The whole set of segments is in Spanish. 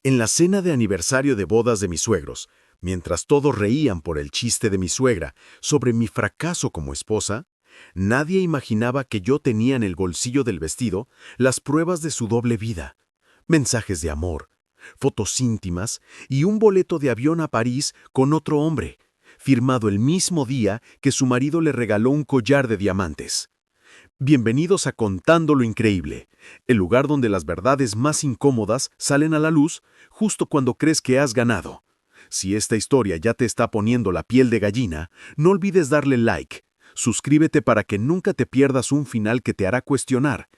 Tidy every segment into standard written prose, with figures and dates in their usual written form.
En la cena de aniversario de bodas de mis suegros, mientras todos reían por el chiste de mi suegra sobre mi fracaso como esposa, nadie imaginaba que yo tenía en el bolsillo del vestido las pruebas de su doble vida, mensajes de amor, fotos íntimas y un boleto de avión a París con otro hombre, firmado el mismo día que su marido le regaló un collar de diamantes. Bienvenidos a Contando lo Increíble, el lugar donde las verdades más incómodas salen a la luz justo cuando crees que has ganado. Si esta historia ya te está poniendo la piel de gallina, no olvides darle like. Suscríbete para que nunca te pierdas un final que te hará cuestionar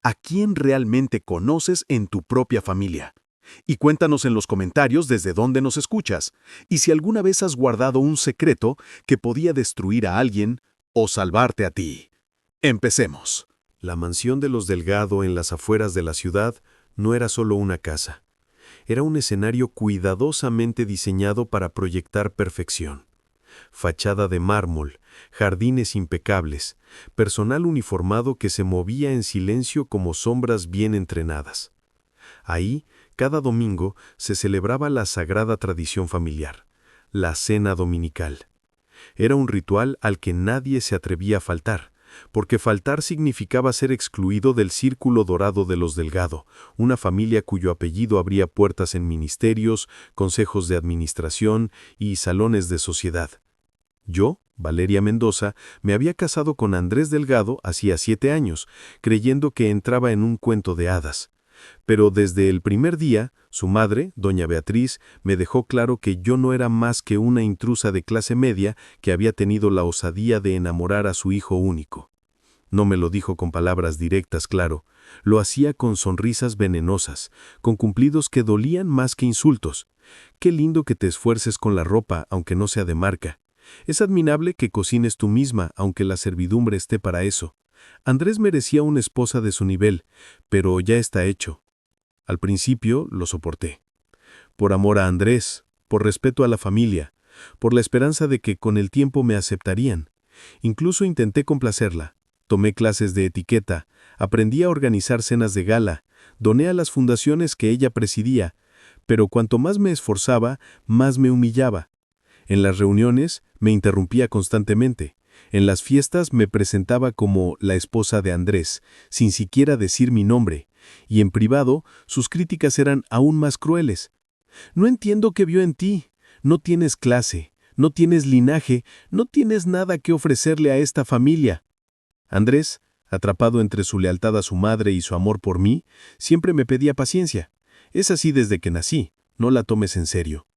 a quién realmente conoces en tu propia familia. Y cuéntanos en los comentarios desde dónde nos escuchas y si alguna vez has guardado un secreto que podía destruir a alguien o salvarte a ti. Empecemos. La mansión de los Delgado en las afueras de la ciudad no era solo una casa. Era un escenario cuidadosamente diseñado para proyectar perfección. Fachada de mármol, jardines impecables, personal uniformado que se movía en silencio como sombras bien entrenadas. Ahí, cada domingo, se celebraba la sagrada tradición familiar, la cena dominical. Era un ritual al que nadie se atrevía a faltar, porque faltar significaba ser excluido del círculo dorado de los Delgado, una familia cuyo apellido abría puertas en ministerios, consejos de administración y salones de sociedad. Yo, Valeria Mendoza, me había casado con Andrés Delgado hacía 7 años, creyendo que entraba en un cuento de hadas. Pero desde el primer día, su madre, doña Beatriz, me dejó claro que yo no era más que una intrusa de clase media que había tenido la osadía de enamorar a su hijo único. No me lo dijo con palabras directas, claro, lo hacía con sonrisas venenosas, con cumplidos que dolían más que insultos. Qué lindo que te esfuerces con la ropa, aunque no sea de marca. Es admirable que cocines tú misma, aunque la servidumbre esté para eso. Andrés merecía una esposa de su nivel, pero ya está hecho. Al principio lo soporté. Por amor a Andrés, por respeto a la familia, por la esperanza de que con el tiempo me aceptarían. Incluso intenté complacerla. Tomé clases de etiqueta, aprendí a organizar cenas de gala, doné a las fundaciones que ella presidía, pero cuanto más me esforzaba, más me humillaba. En las reuniones me interrumpía constantemente. En las fiestas me presentaba como la esposa de Andrés, sin siquiera decir mi nombre, y en privado sus críticas eran aún más crueles. No entiendo qué vio en ti. No tienes clase, no tienes linaje, no tienes nada que ofrecerle a esta familia. Andrés, atrapado entre su lealtad a su madre y su amor por mí, siempre me pedía paciencia. Es así desde que nací, no la tomes en serio.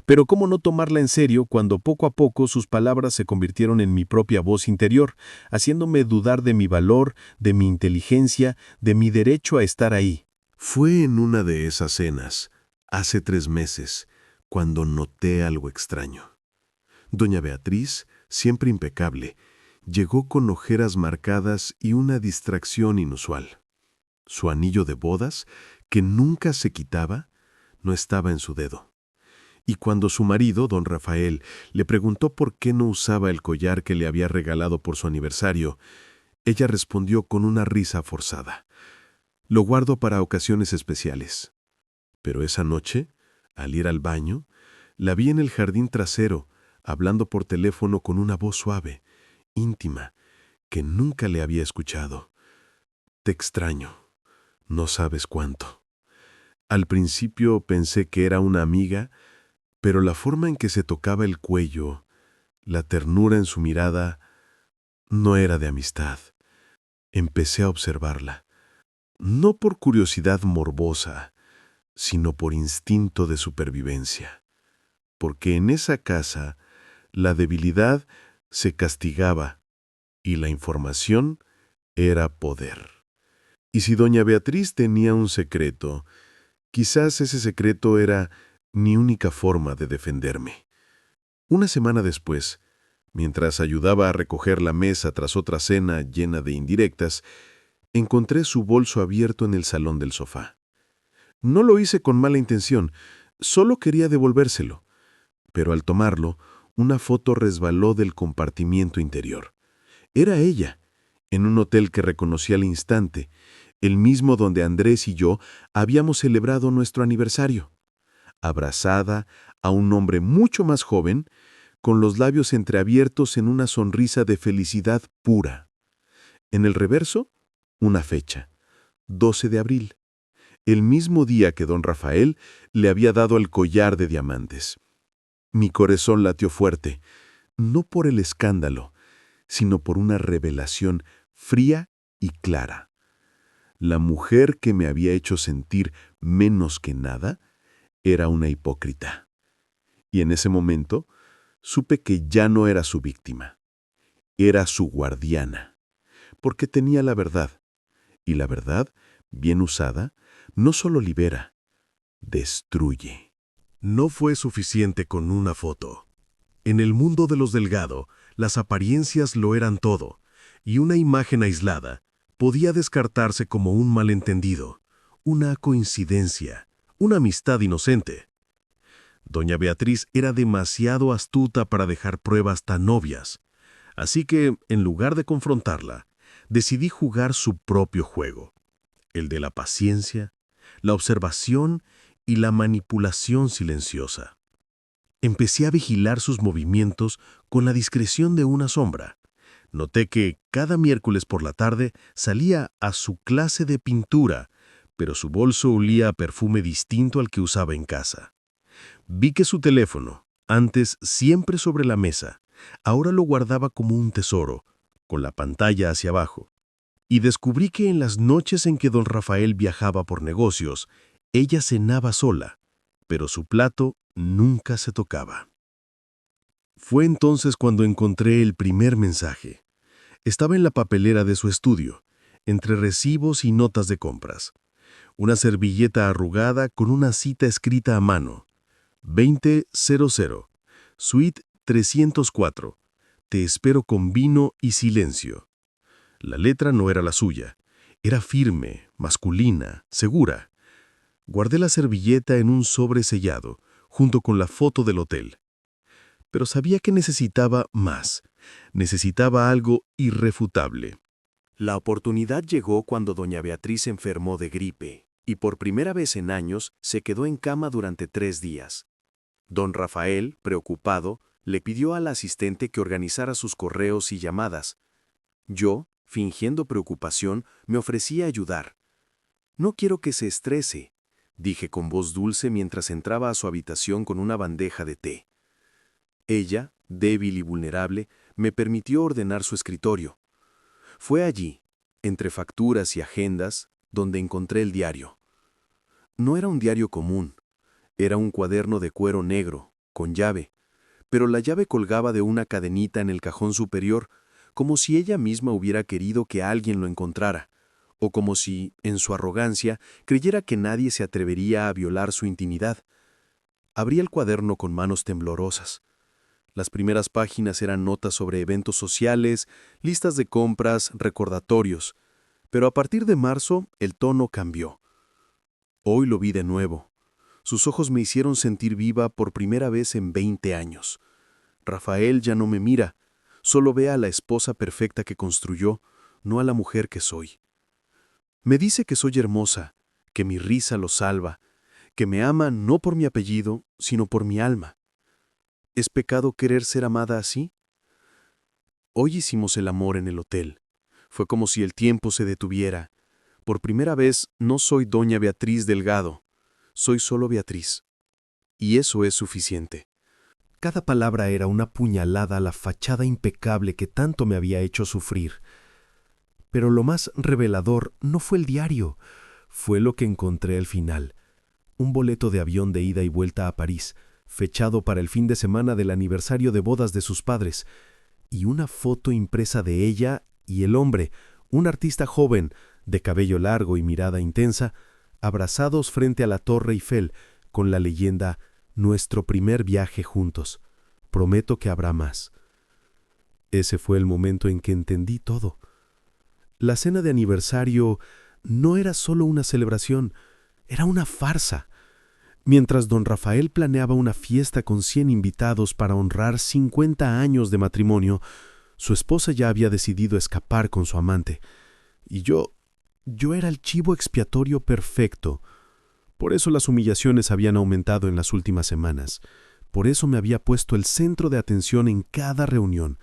Pero ¿cómo no tomarla en serio cuando poco a poco sus palabras se convirtieron en mi propia voz interior, haciéndome dudar de mi valor, de mi inteligencia, de mi derecho a estar ahí? Fue en una de esas cenas, hace 3 meses, cuando noté algo extraño. Doña Beatriz, siempre impecable, llegó con ojeras marcadas y una distracción inusual. Su anillo de bodas, que nunca se quitaba, no estaba en su dedo. Y cuando su marido, don Rafael, le preguntó por qué no usaba el collar que le había regalado por su aniversario, ella respondió con una risa forzada. Lo guardo para ocasiones especiales. Pero esa noche, al ir al baño, la vi en el jardín trasero, hablando por teléfono con una voz suave, íntima, que nunca le había escuchado. Te extraño, no sabes cuánto. Al principio pensé que era una amiga, pero la forma en que se tocaba el cuello, la ternura en su mirada, no era de amistad. Empecé a observarla, no por curiosidad morbosa, sino por instinto de supervivencia. Porque en esa casa, la debilidad se castigaba y la información era poder. Y si doña Beatriz tenía un secreto, quizás ese secreto era mi única forma de defenderme. Una semana después, mientras ayudaba a recoger la mesa tras otra cena llena de indirectas, encontré su bolso abierto en el salón del sofá. No lo hice con mala intención, solo quería devolvérselo. Pero al tomarlo, una foto resbaló del compartimiento interior. Era ella, en un hotel que reconocí al instante, el mismo donde Andrés y yo habíamos celebrado nuestro aniversario. abrazada a un hombre mucho más joven, con los labios entreabiertos en una sonrisa de felicidad pura. En el reverso, una fecha, 12 de abril, el mismo día que don Rafael le había dado el collar de diamantes. Mi corazón latió fuerte, no por el escándalo, sino por una revelación fría y clara. La mujer que me había hecho sentir menos que nada era una hipócrita. Y en ese momento supe que ya no era su víctima, era su guardiana, porque tenía la verdad, y la verdad, bien usada, no solo libera, destruye. No fue suficiente con una foto. En el mundo de los Delgado, las apariencias lo eran todo, y una imagen aislada podía descartarse como un malentendido, una coincidencia, una amistad inocente. Doña Beatriz era demasiado astuta para dejar pruebas tan obvias, así que, en lugar de confrontarla, decidí jugar su propio juego, el de la paciencia, la observación y la manipulación silenciosa. Empecé a vigilar sus movimientos con la discreción de una sombra. Noté que cada miércoles por la tarde salía a su clase de pintura, pero su bolso olía a perfume distinto al que usaba en casa. Vi que su teléfono, antes siempre sobre la mesa, ahora lo guardaba como un tesoro, con la pantalla hacia abajo. Y descubrí que en las noches en que don Rafael viajaba por negocios, ella cenaba sola, pero su plato nunca se tocaba. Fue entonces cuando encontré el primer mensaje. Estaba en la papelera de su estudio, entre recibos y notas de compras. Una servilleta arrugada con una cita escrita a mano. 2000, Suite 304. Te espero con vino y silencio. La letra no era la suya. Era firme, masculina, segura. Guardé la servilleta en un sobre sellado, junto con la foto del hotel. Pero sabía que necesitaba más. Necesitaba algo irrefutable. La oportunidad llegó cuando doña Beatriz se enfermó de gripe, y por primera vez en años se quedó en cama durante 3 días. Don Rafael, preocupado, le pidió al asistente que organizara sus correos y llamadas. Yo, fingiendo preocupación, me ofrecí a ayudar. «No quiero que se estrese», dije con voz dulce mientras entraba a su habitación con una bandeja de té. Ella, débil y vulnerable, me permitió ordenar su escritorio. Fue allí, entre facturas y agendas, donde encontré el diario. No era un diario común. Era un cuaderno de cuero negro, con llave, pero la llave colgaba de una cadenita en el cajón superior, como si ella misma hubiera querido que alguien lo encontrara, o como si, en su arrogancia, creyera que nadie se atrevería a violar su intimidad. Abrí el cuaderno con manos temblorosas. Las primeras páginas eran notas sobre eventos sociales, listas de compras, recordatorios, pero a partir de marzo el tono cambió. Hoy lo vi de nuevo. Sus ojos me hicieron sentir viva por primera vez en 20 años. Rafael ya no me mira, solo ve a la esposa perfecta que construyó, no a la mujer que soy. Me dice que soy hermosa, que mi risa lo salva, que me ama no por mi apellido, sino por mi alma. ¿Es pecado querer ser amada así? Hoy hicimos el amor en el hotel. Fue como si el tiempo se detuviera. Por primera vez no soy doña Beatriz Delgado. Soy solo Beatriz. Y eso es suficiente. Cada palabra era una puñalada a la fachada impecable que tanto me había hecho sufrir. Pero lo más revelador no fue el diario, fue lo que encontré al final. Un boleto de avión de ida y vuelta a París, fechado para el fin de semana del aniversario de bodas de sus padres, y una foto impresa de ella y el hombre, un artista joven, de cabello largo y mirada intensa, abrazados frente a la Torre Eiffel, con la leyenda «Nuestro primer viaje juntos. Prometo que habrá más». Ese fue el momento en que entendí todo. La cena de aniversario no era solo una celebración, era una farsa. Mientras don Rafael planeaba una fiesta con 100 invitados para honrar 50 años de matrimonio, su esposa ya había decidido escapar con su amante. Y yo era el chivo expiatorio perfecto. Por eso las humillaciones habían aumentado en las últimas semanas. Por eso me había puesto el centro de atención en cada reunión.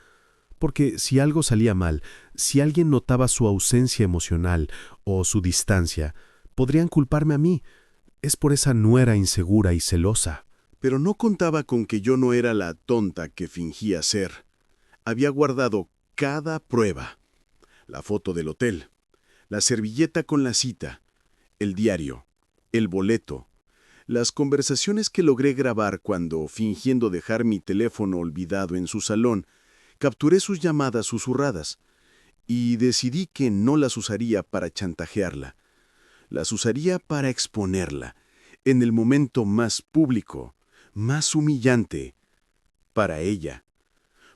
Porque si algo salía mal, si alguien notaba su ausencia emocional o su distancia, podrían culparme a mí. Es por esa nuera insegura y celosa. Pero no contaba con que yo no era la tonta que fingía ser. Había guardado cada prueba. La foto del hotel, la servilleta con la cita, el diario, el boleto, las conversaciones que logré grabar cuando, fingiendo dejar mi teléfono olvidado en su salón, capturé sus llamadas susurradas y decidí que no las usaría para chantajearla. Las usaría para exponerla, en el momento más público, más humillante, para ella.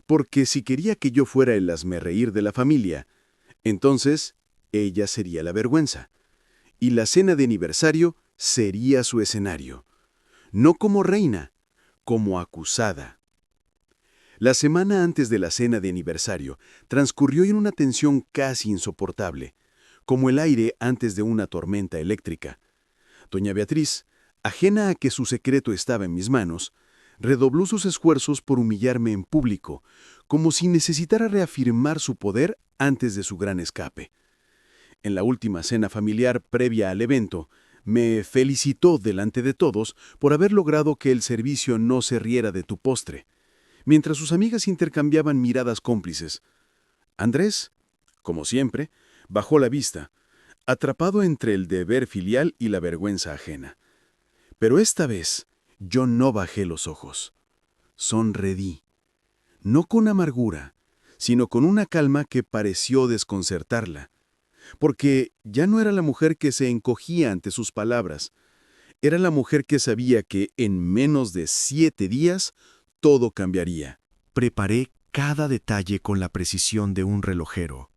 Porque si quería que yo fuera el hazmerreír de la familia, entonces ella sería la vergüenza. Y la cena de aniversario sería su escenario. No como reina, como acusada. La semana antes de la cena de aniversario transcurrió en una tensión casi insoportable, como el aire antes de una tormenta eléctrica. Doña Beatriz, ajena a que su secreto estaba en mis manos, redobló sus esfuerzos por humillarme en público, como si necesitara reafirmar su poder antes de su gran escape. En la última cena familiar previa al evento, me felicitó delante de todos por haber logrado que el servicio no se riera de tu postre, mientras sus amigas intercambiaban miradas cómplices. Andrés, como siempre, bajó la vista, atrapado entre el deber filial y la vergüenza ajena. Pero esta vez yo no bajé los ojos. Sonreí, no con amargura, sino con una calma que pareció desconcertarla, porque ya no era la mujer que se encogía ante sus palabras, era la mujer que sabía que en menos de 7 días todo cambiaría. Preparé cada detalle con la precisión de un relojero.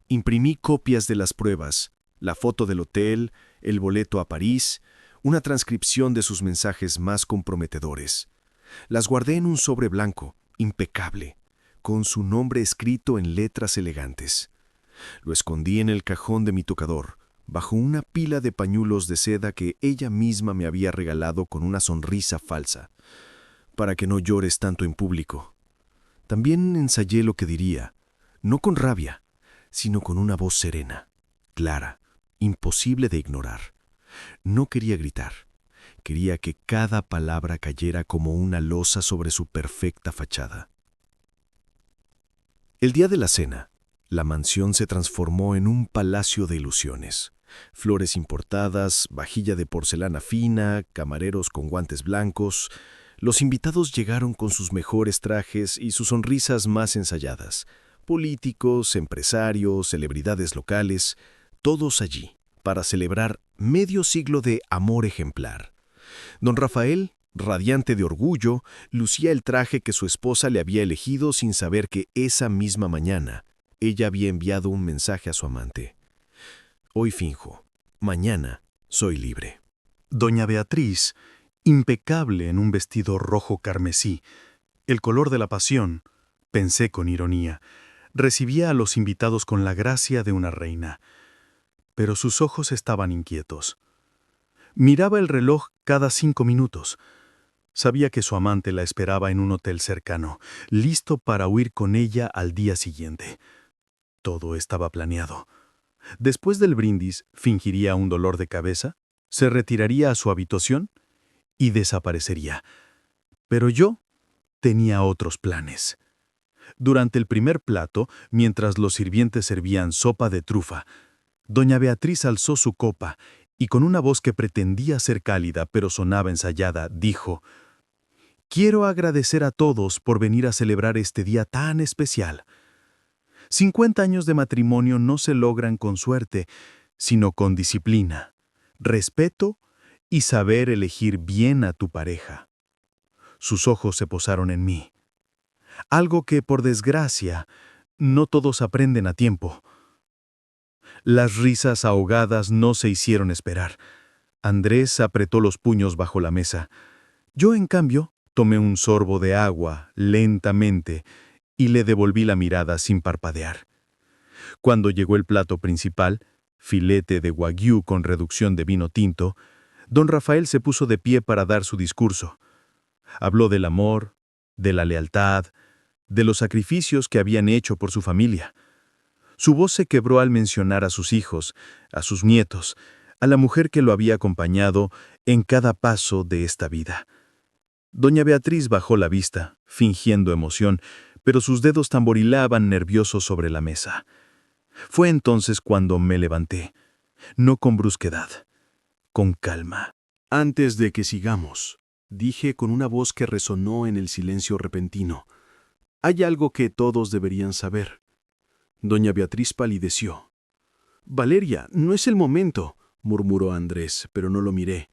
Imprimí copias de las pruebas, la foto del hotel, el boleto a París, una transcripción de sus mensajes más comprometedores. Las guardé en un sobre blanco, impecable, con su nombre escrito en letras elegantes. Lo escondí en el cajón de mi tocador, bajo una pila de pañuelos de seda que ella misma me había regalado con una sonrisa falsa, para que no llores tanto en público. También ensayé lo que diría, no con rabia, sino con una voz serena, clara, imposible de ignorar. No quería gritar. Quería que cada palabra cayera como una losa sobre su perfecta fachada. El día de la cena, la mansión se transformó en un palacio de ilusiones. Flores importadas, vajilla de porcelana fina, camareros con guantes blancos. Los invitados llegaron con sus mejores trajes y sus sonrisas más ensayadas. Políticos, empresarios, celebridades locales, todos allí, para celebrar medio siglo de amor ejemplar. Don Rafael, radiante de orgullo, lucía el traje que su esposa le había elegido sin saber que esa misma mañana ella había enviado un mensaje a su amante. Hoy finjo, mañana soy libre. Doña Beatriz, impecable en un vestido rojo carmesí, el color de la pasión, pensé con ironía, recibía a los invitados con la gracia de una reina. Pero sus ojos estaban inquietos. Miraba el reloj cada 5 minutos. Sabía que su amante la esperaba en un hotel cercano, listo para huir con ella al día siguiente. Todo estaba planeado. Después del brindis, fingiría un dolor de cabeza, se retiraría a su habitación y desaparecería. Pero yo tenía otros planes. Durante el primer plato, mientras los sirvientes servían sopa de trufa, doña Beatriz alzó su copa y con una voz que pretendía ser cálida pero sonaba ensayada, dijo: «Quiero agradecer a todos por venir a celebrar este día tan especial. 50 años de matrimonio no se logran con suerte, sino con disciplina, respeto y saber elegir bien a tu pareja». Sus ojos se posaron en mí. Algo que, por desgracia, no todos aprenden a tiempo. Las risas ahogadas no se hicieron esperar. Andrés apretó los puños bajo la mesa. Yo, en cambio, tomé un sorbo de agua lentamente y le devolví la mirada sin parpadear. Cuando llegó el plato principal, filete de wagyu con reducción de vino tinto, Don Rafael se puso de pie para dar su discurso. Habló del amor, de la lealtad, de los sacrificios que habían hecho por su familia. Su voz se quebró al mencionar a sus hijos, a sus nietos, a la mujer que lo había acompañado en cada paso de esta vida. Doña Beatriz bajó la vista, fingiendo emoción, pero sus dedos tamborilaban nerviosos sobre la mesa. Fue entonces cuando me levanté, no con brusquedad, con calma. Antes de que sigamos, dije con una voz que resonó en el silencio repentino, hay algo que todos deberían saber. Doña Beatriz palideció. Valeria, no es el momento, murmuró Andrés, pero no lo miré.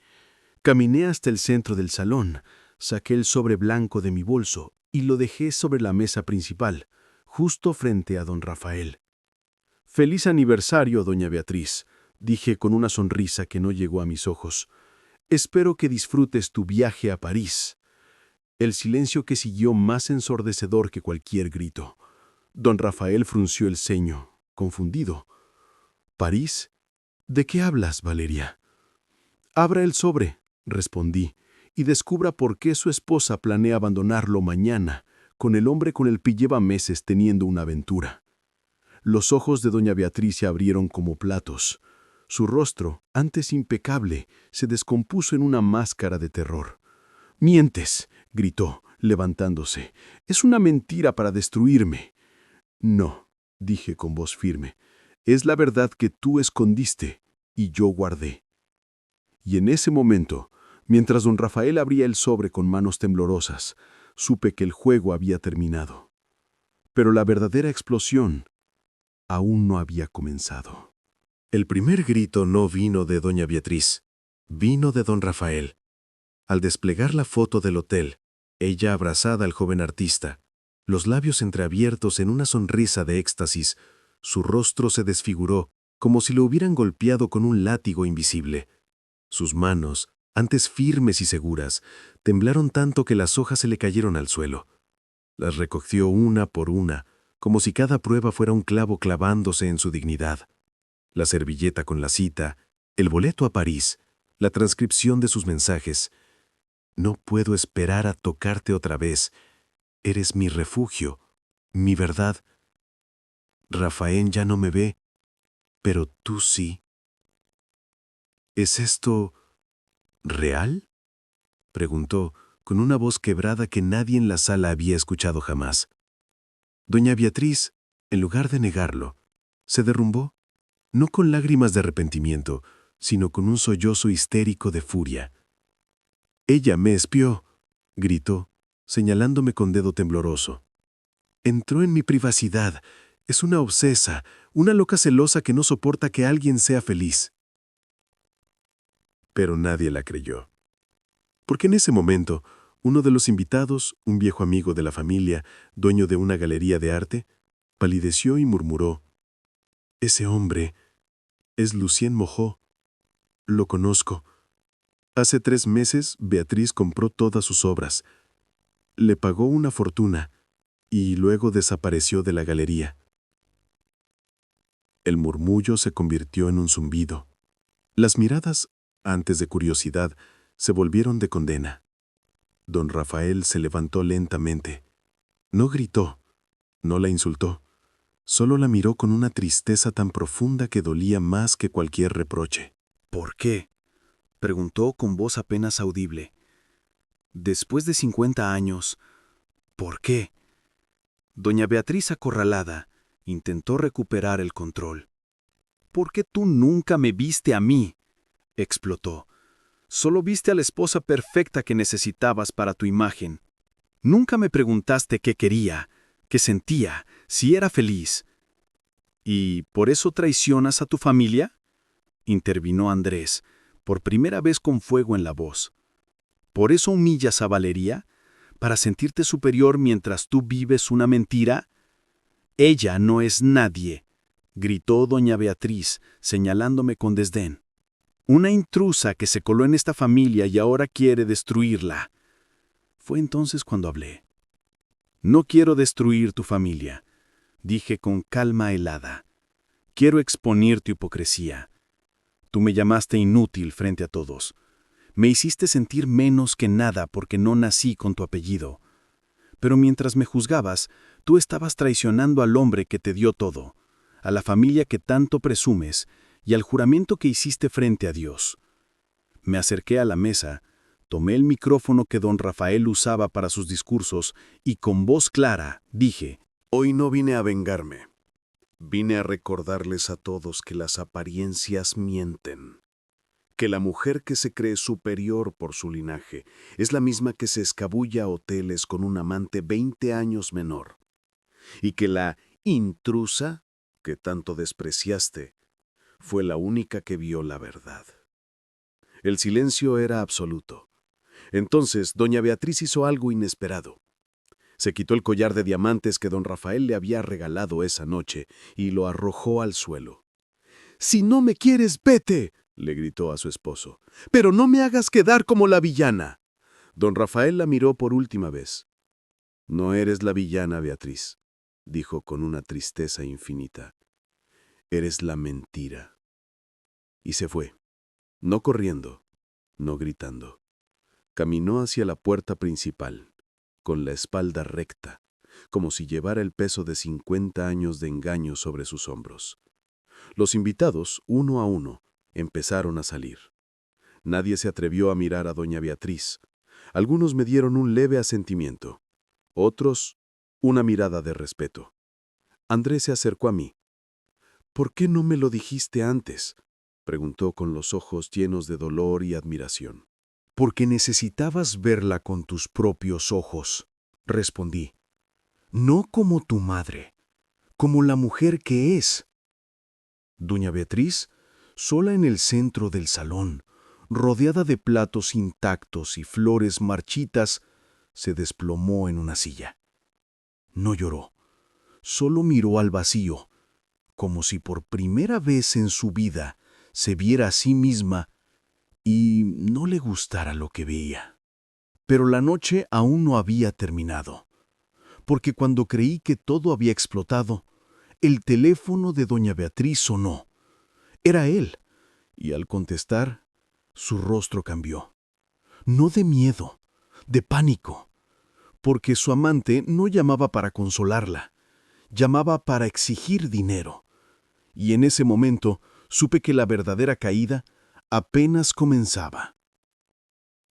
Caminé hasta el centro del salón, saqué el sobre blanco de mi bolso y lo dejé sobre la mesa principal, justo frente a don Rafael. «Feliz aniversario, doña Beatriz», dije con una sonrisa que no llegó a mis ojos. «Espero que disfrutes tu viaje a París». El silencio que siguió más ensordecedor que cualquier grito. Don Rafael frunció el ceño, confundido. «¿París? ¿De qué hablas, Valeria?» «Abra el sobre», respondí, «y descubra por qué su esposa planea abandonarlo mañana, con el hombre con el que lleva meses teniendo una aventura». Los ojos de doña Beatriz se abrieron como platos. Su rostro, antes impecable, se descompuso en una máscara de terror. «¡Mientes!», gritó, levantándose. «Es una mentira para destruirme». «No», dije con voz firme, «es la verdad que tú escondiste y yo guardé». Y en ese momento, mientras don Rafael abría el sobre con manos temblorosas, supe que el juego había terminado. Pero la verdadera explosión aún no había comenzado. El primer grito no vino de doña Beatriz, vino de don Rafael. Al desplegar la foto del hotel, ella abrazada al joven artista, los labios entreabiertos en una sonrisa de éxtasis, su rostro se desfiguró como si lo hubieran golpeado con un látigo invisible. Sus manos, antes firmes y seguras, temblaron tanto que las hojas se le cayeron al suelo. Las recogió una por una, como si cada prueba fuera un clavo clavándose en su dignidad. La servilleta con la cita, el boleto a París, la transcripción de sus mensajes. «No puedo esperar a tocarte otra vez. Eres mi refugio, mi verdad. Rafael ya no me ve, pero tú sí». «¿Es esto real?», preguntó, con una voz quebrada que nadie en la sala había escuchado jamás. Doña Beatriz, en lugar de negarlo, se derrumbó, no con lágrimas de arrepentimiento, sino con un sollozo histérico de furia. «Ella me espió», gritó, señalándome con dedo tembloroso. «Entró en mi privacidad. Es una obsesa, una loca celosa que no soporta que alguien sea feliz». Pero nadie la creyó. Porque en ese momento, uno de los invitados, un viejo amigo de la familia, dueño de una galería de arte, palideció y murmuró: «Ese hombre es Lucien Moreau. Lo conozco. Hace 3 meses Beatriz compró todas sus obras. Le pagó una fortuna y luego desapareció de la galería». El murmullo se convirtió en un zumbido. Las miradas, antes de curiosidad, se volvieron de condena. Don Rafael se levantó lentamente. No gritó, no la insultó, solo la miró con una tristeza tan profunda que dolía más que cualquier reproche. «¿Por qué?», preguntó con voz apenas audible. «Después de 50 años, ¿por qué?». Doña Beatriz, acorralada, intentó recuperar el control. «¿Por qué tú nunca me viste a mí?», explotó. «Solo viste a la esposa perfecta que necesitabas para tu imagen. Nunca me preguntaste qué quería, qué sentía, si era feliz». «¿Y por eso traicionas a tu familia?», intervino Andrés, por primera vez con fuego en la voz. «¿Por eso humillas a Valeria? ¿Para sentirte superior mientras tú vives una mentira?». «Ella no es nadie», gritó doña Beatriz, señalándome con desdén. «Una intrusa que se coló en esta familia y ahora quiere destruirla». Fue entonces cuando hablé. «No quiero destruir tu familia», dije con calma helada. «Quiero exponer tu hipocresía. Tú me llamaste inútil frente a todos. Me hiciste sentir menos que nada porque no nací con tu apellido. Pero mientras me juzgabas, tú estabas traicionando al hombre que te dio todo, a la familia que tanto presumes y al juramento que hiciste frente a Dios. Me acerqué a la mesa, tomé el micrófono que don Rafael usaba para sus discursos y con voz clara dije: Hoy no vine a vengarme. Vine a recordarles a todos que las apariencias mienten. Que la mujer que se cree superior por su linaje es la misma que se escabulla a hoteles con un amante 20 años menor. Y que la intrusa, que tanto despreciaste, fue la única que vio la verdad. El silencio era absoluto. Entonces, doña Beatriz hizo algo inesperado. Se quitó el collar de diamantes que don Rafael le había regalado esa noche y lo arrojó al suelo. «Si no me quieres, vete», le gritó a su esposo, «pero no me hagas quedar como la villana». Don Rafael la miró por última vez. «No eres la villana, Beatriz», dijo con una tristeza infinita. «Eres la mentira». Y se fue, no corriendo, no gritando. Caminó hacia la puerta principal, con la espalda recta, como si llevara el peso de 50 años de engaño sobre sus hombros. Los invitados, uno a uno, empezaron a salir. Nadie se atrevió a mirar a doña Beatriz. Algunos me dieron un leve asentimiento, otros una mirada de respeto. Andrés se acercó a mí. «¿Por qué no me lo dijiste antes?», preguntó con los ojos llenos de dolor y admiración. «Porque necesitabas verla con tus propios ojos», respondí. «No como tu madre, como la mujer que es». Doña Beatriz, sola en el centro del salón, rodeada de platos intactos y flores marchitas, se desplomó en una silla. No lloró, solo miró al vacío, como si por primera vez en su vida se viera a sí misma y no le gustara lo que veía. Pero la noche aún no había terminado, porque cuando creí que todo había explotado, el teléfono de doña Beatriz sonó. Era él, y al contestar, su rostro cambió. No de miedo, de pánico, porque su amante no llamaba para consolarla, llamaba para exigir dinero. Y en ese momento supe que la verdadera caída apenas comenzaba.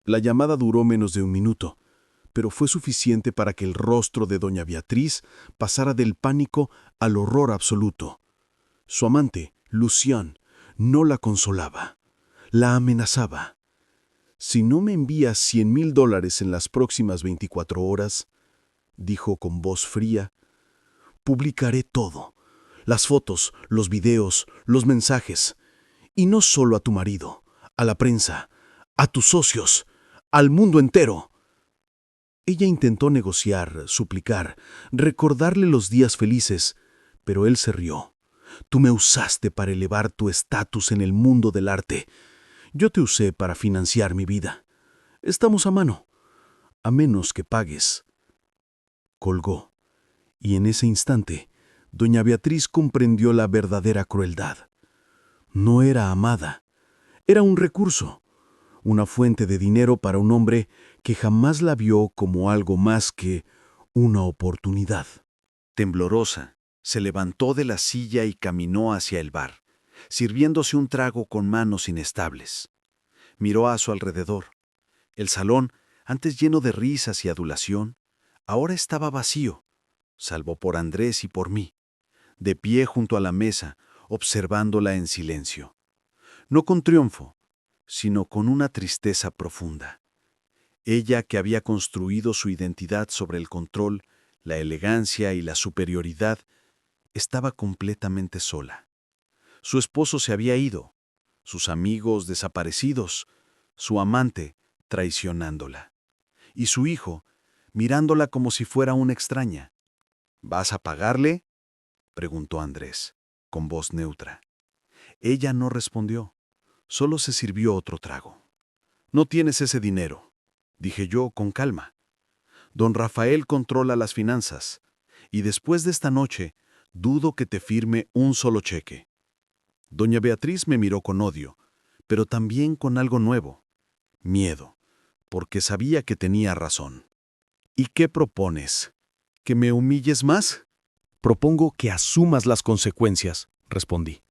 La llamada duró menos de un minuto, pero fue suficiente para que el rostro de doña Beatriz pasara del pánico al horror absoluto. Su amante, Lucián, no la consolaba, la amenazaba. «Si no me envías $100,000 en las próximas 24 horas», dijo con voz fría, «publicaré todo, las fotos, los videos, los mensajes, y no solo a tu marido, a la prensa, a tus socios, al mundo entero». Ella intentó negociar, suplicar, recordarle los días felices, pero él se rió. «Tú me usaste para elevar tu estatus en el mundo del arte. Yo te usé para financiar mi vida. Estamos a mano, a menos que pagues». Colgó, y en ese instante, doña Beatriz comprendió la verdadera crueldad. No era amada, era un recurso, una fuente de dinero para un hombre que jamás la vio como algo más que una oportunidad. Temblorosa, se levantó de la silla y caminó hacia el bar, sirviéndose un trago con manos inestables. Miró a su alrededor. El salón, antes lleno de risas y adulación, ahora estaba vacío, salvo por Andrés y por mí, de pie junto a la mesa, observándola en silencio. No con triunfo, sino con una tristeza profunda. Ella, que había construido su identidad sobre el control, la elegancia y la superioridad, estaba completamente sola. Su esposo se había ido, sus amigos desaparecidos, su amante traicionándola, y su hijo mirándola como si fuera una extraña. «¿Vas a pagarle?», preguntó Andrés, con voz neutra. Ella no respondió, solo se sirvió otro trago. «No tienes ese dinero», dije yo con calma. «Don Rafael controla las finanzas, y después de esta noche dudo que te firme un solo cheque». Doña Beatriz me miró con odio, pero también con algo nuevo. Miedo, porque sabía que tenía razón. ¿Y qué propones? ¿Que me humilles más? Propongo que asumas las consecuencias, respondí.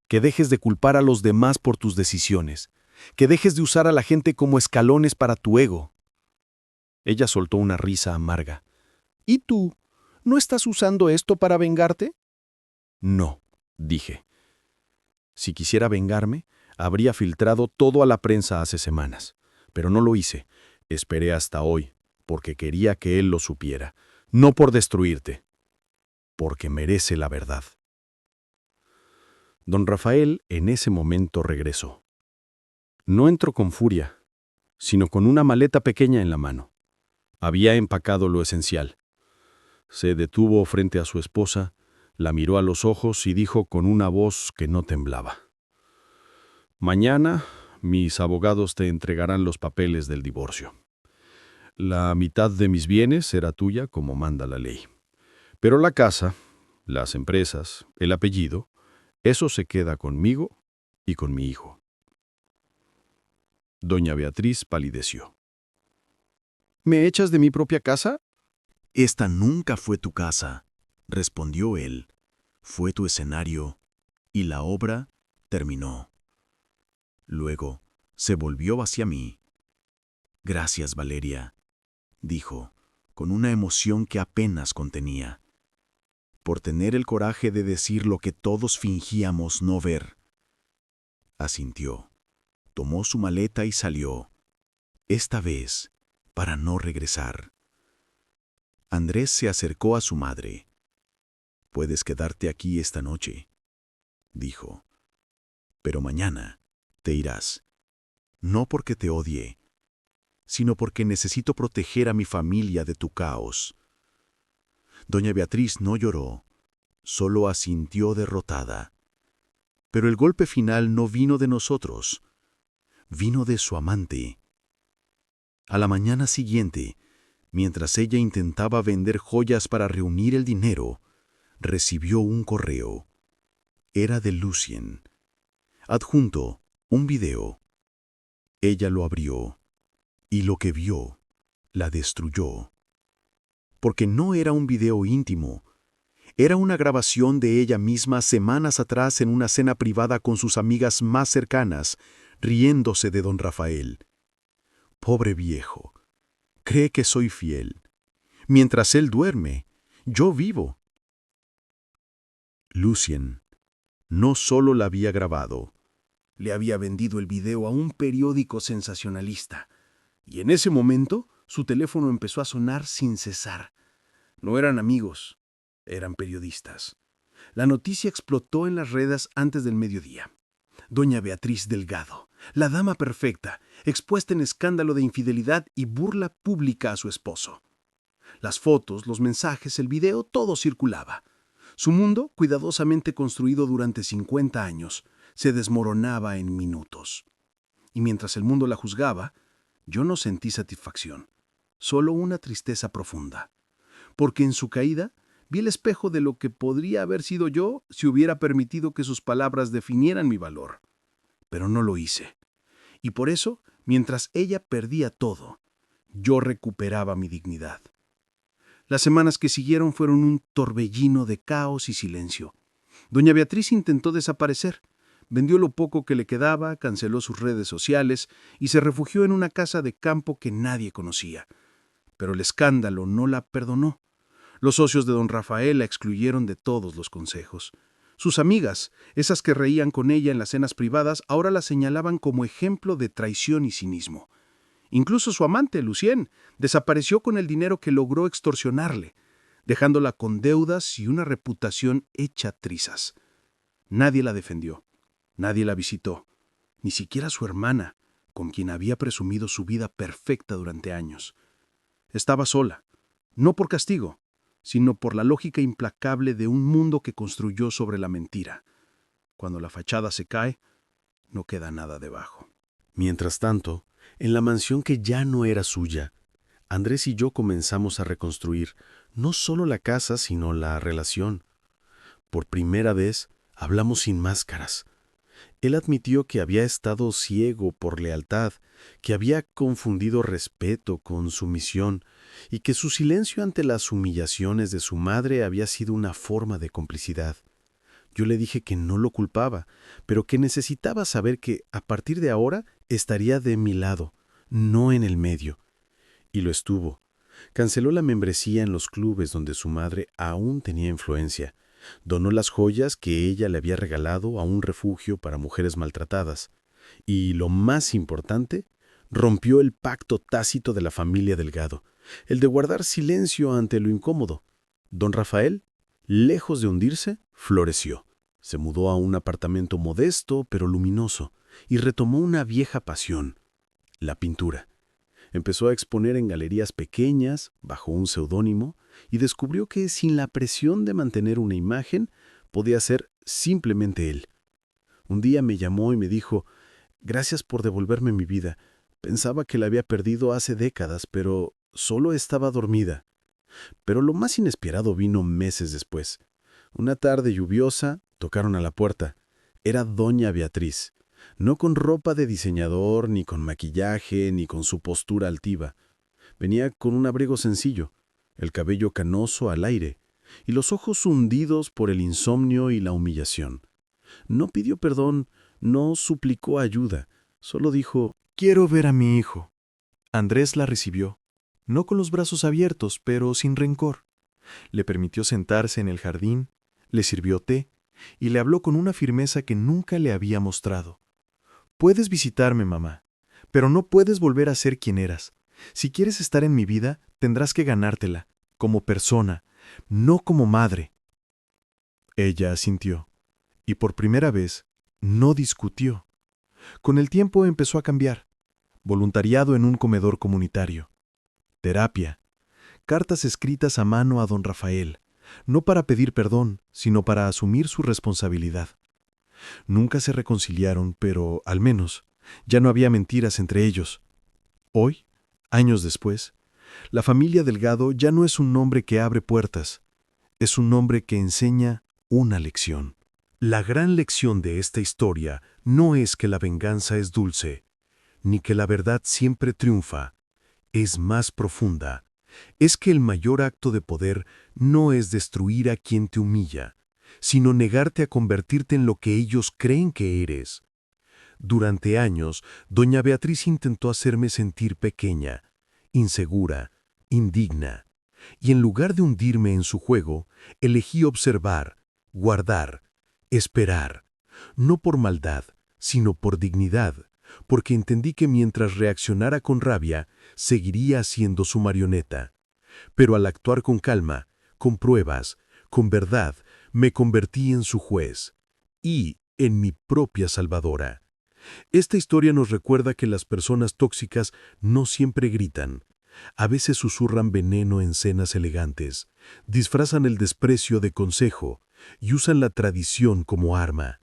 Que dejes de culpar a los demás por tus decisiones. Que dejes de usar a la gente como escalones para tu ego. Ella soltó una risa amarga. ¿Y tú? ¿No estás usando esto para vengarte? No, dije. Si quisiera vengarme, habría filtrado todo a la prensa hace semanas. Pero no lo hice. Esperé hasta hoy, porque quería que él lo supiera. No por destruirte, porque merece la verdad. Don Rafael en ese momento regresó. No entró con furia, sino con una maleta pequeña en la mano. Había empacado lo esencial. Se detuvo frente a su esposa, la miró a los ojos y dijo con una voz que no temblaba: «Mañana mis abogados te entregarán los papeles del divorcio. La mitad de mis bienes será tuya como manda la ley. Pero la casa, las empresas, el apellido, eso se queda conmigo y con mi hijo». Doña Beatriz palideció. «¿Me echas de mi propia casa?» «Esta nunca fue tu casa», respondió él. «Fue tu escenario, y la obra terminó». Luego se volvió hacia mí. «Gracias, Valeria», dijo, con una emoción que apenas contenía, «por tener el coraje de decir lo que todos fingíamos no ver». Asintió, tomó su maleta y salió, esta vez para no regresar. Andrés se acercó a su madre. «Puedes quedarte aquí esta noche», dijo, «pero mañana te irás. No porque te odie, sino porque necesito proteger a mi familia de tu caos». Doña Beatriz no lloró, solo asintió derrotada. Pero el golpe final no vino de nosotros, vino de su amante. A la mañana siguiente, mientras ella intentaba vender joyas para reunir el dinero, recibió un correo. Era de Lucien. Adjunto, un video. Ella lo abrió, y lo que vio, la destruyó. Porque no era un video íntimo. Era una grabación de ella misma semanas atrás en una cena privada con sus amigas más cercanas, riéndose de don Rafael. Pobre viejo. Cree que soy fiel. Mientras él duerme, yo vivo. Lucien no solo la había grabado, le había vendido el video a un periódico sensacionalista. Y en ese momento, su teléfono empezó a sonar sin cesar. No eran amigos, eran periodistas. La noticia explotó en las redes antes del mediodía. Doña Beatriz Delgado, la dama perfecta, expuesta en escándalo de infidelidad y burla pública a su esposo. Las fotos, los mensajes, el video, todo circulaba. Su mundo, cuidadosamente construido durante 50 años, se desmoronaba en minutos. Y mientras el mundo la juzgaba, yo no sentí satisfacción, solo una tristeza profunda. Porque en su caída vi el espejo de lo que podría haber sido yo si hubiera permitido que sus palabras definieran mi valor. Pero no lo hice. Y por eso, mientras ella perdía todo, yo recuperaba mi dignidad. Las semanas que siguieron fueron un torbellino de caos y silencio. Doña Beatriz intentó desaparecer. Vendió lo poco que le quedaba, canceló sus redes sociales y se refugió en una casa de campo que nadie conocía. Pero el escándalo no la perdonó. Los socios de don Rafael la excluyeron de todos los consejos. Sus amigas, esas que reían con ella en las cenas privadas, ahora la señalaban como ejemplo de traición y cinismo. Incluso su amante, Lucien, desapareció con el dinero que logró extorsionarle, dejándola con deudas y una reputación hecha trizas. Nadie la defendió, nadie la visitó, ni siquiera su hermana, con quien había presumido su vida perfecta durante años. Estaba sola, no por castigo, sino por la lógica implacable de un mundo que construyó sobre la mentira. Cuando la fachada se cae, no queda nada debajo. Mientras tanto, en la mansión que ya no era suya, Andrés y yo comenzamos a reconstruir no solo la casa, sino la relación. Por primera vez, hablamos sin máscaras. Él admitió que había estado ciego por lealtad, que había confundido respeto con sumisión y que su silencio ante las humillaciones de su madre había sido una forma de complicidad. Yo le dije que no lo culpaba, pero que necesitaba saber que a partir de ahora estaría de mi lado, no en el medio. Y lo estuvo. Canceló la membresía en los clubes donde su madre aún tenía influencia. Donó las joyas que ella le había regalado a un refugio para mujeres maltratadas. Y, lo más importante, rompió el pacto tácito de la familia Delgado, el de guardar silencio ante lo incómodo. Don Rafael, lejos de hundirse, floreció. Se mudó a un apartamento modesto pero luminoso y retomó una vieja pasión, la pintura. Empezó a exponer en galerías pequeñas, bajo un seudónimo, y descubrió que sin la presión de mantener una imagen, podía ser simplemente él. Un día me llamó y me dijo: «Gracias por devolverme mi vida. Pensaba que la había perdido hace décadas, pero solo estaba dormida». Pero lo más inesperado vino meses después. Una tarde lluviosa, tocaron a la puerta. Era doña Beatriz. No con ropa de diseñador, ni con maquillaje, ni con su postura altiva. Venía con un abrigo sencillo, el cabello canoso al aire, y los ojos hundidos por el insomnio y la humillación. No pidió perdón, no suplicó ayuda, solo dijo: «Quiero ver a mi hijo». Andrés la recibió, no con los brazos abiertos, pero sin rencor. Le permitió sentarse en el jardín, le sirvió té, y le habló con una firmeza que nunca le había mostrado. «Puedes visitarme, mamá, pero no puedes volver a ser quien eras. Si quieres estar en mi vida, tendrás que ganártela, como persona, no como madre». Ella asintió, y por primera vez no discutió. Con el tiempo empezó a cambiar. Voluntariado en un comedor comunitario. Terapia. Cartas escritas a mano a don Rafael, no para pedir perdón, sino para asumir su responsabilidad. Nunca se reconciliaron, pero, al menos, ya no había mentiras entre ellos. Hoy, años después, la familia Delgado ya no es un nombre que abre puertas, es un nombre que enseña una lección. La gran lección de esta historia no es que la venganza es dulce, ni que la verdad siempre triunfa. Es más profunda. Es que el mayor acto de poder no es destruir a quien te humilla, sino negarte a convertirte en lo que ellos creen que eres. Durante años, doña Beatriz intentó hacerme sentir pequeña, insegura, indigna, y en lugar de hundirme en su juego, elegí observar, guardar, esperar, no por maldad, sino por dignidad, porque entendí que mientras reaccionara con rabia, seguiría siendo su marioneta. Pero al actuar con calma, con pruebas, con verdad, me convertí en su juez y en mi propia salvadora. Esta historia nos recuerda que las personas tóxicas no siempre gritan. A veces susurran veneno en cenas elegantes, disfrazan el desprecio de consejo y usan la tradición como arma.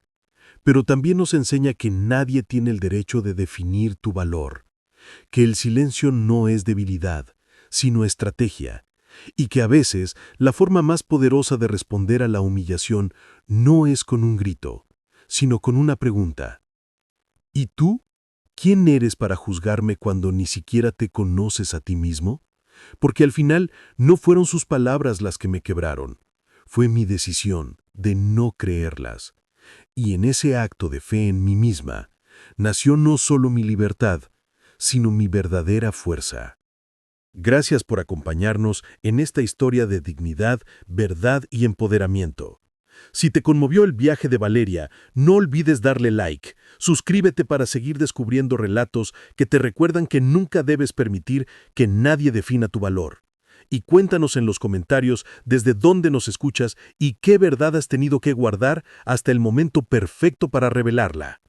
Pero también nos enseña que nadie tiene el derecho de definir tu valor, que el silencio no es debilidad, sino estrategia, y que a veces la forma más poderosa de responder a la humillación no es con un grito, sino con una pregunta. ¿Y tú? ¿Quién eres para juzgarme cuando ni siquiera te conoces a ti mismo? Porque al final no fueron sus palabras las que me quebraron, fue mi decisión de no creerlas. Y en ese acto de fe en mí misma, nació no solo mi libertad, sino mi verdadera fuerza. Gracias por acompañarnos en esta historia de dignidad, verdad y empoderamiento. Si te conmovió el viaje de Valeria, no olvides darle like. Suscríbete para seguir descubriendo relatos que te recuerdan que nunca debes permitir que nadie defina tu valor. Y cuéntanos en los comentarios desde dónde nos escuchas y qué verdad has tenido que guardar hasta el momento perfecto para revelarla.